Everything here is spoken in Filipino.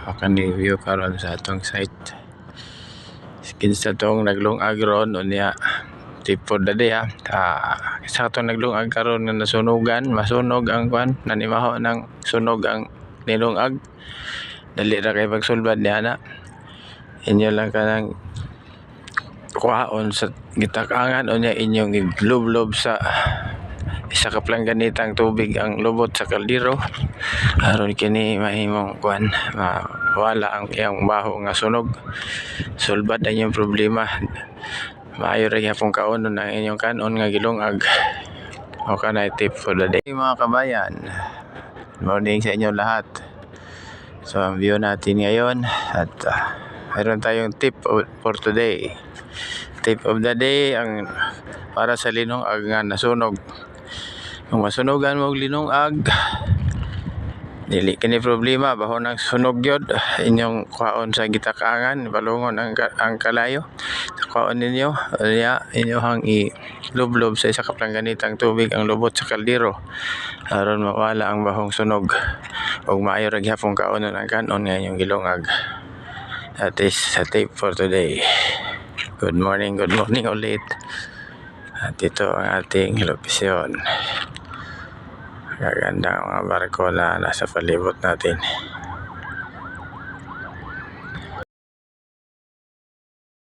akan review karon sa atong site. Kinsa tong naglungag ron unya tip for the day sa atong naglungag karon nga nasunugan, masunog ang kwan, nanimaho ng sunog ang nilungag. Dali ra kay pagsulbad niya na. Inyo lang kanang kuhaon sa gitakangan unya inyong iglob-lob sa isa ka plangganitang tubig ang lubot sa kaldero aron kini mahimong kuan mawala ang iyang baho nga sunog. Sulbad ang inyong problema. Maayo ra gyapon kaunon ang inyong kanon nga gilungag. O kanay tip for the day mga kabayan. Good morning sa inyo lahat. So ang view natin ngayon at mayroon tayong tip for today. Tip of the day ang para sa linungag nga nasunog. Kung masunugan mo og linungag, dili kini problema, baho nang sunog gyud inyong kuhaon sa gitakangan, balungon ang kalayo. Kuhaon ninyo, inyohang ilublob sa isa ka plangganitang tubig ang lubot sa kaldero aron mawala ang bahong sunog ug maayo ra gyapon kaunon ang kanon nga inyong gilungag. That is a tip for today. Good morning ulit. At ito ang ating location. Gaganda ang mga barko na nasa palibot natin.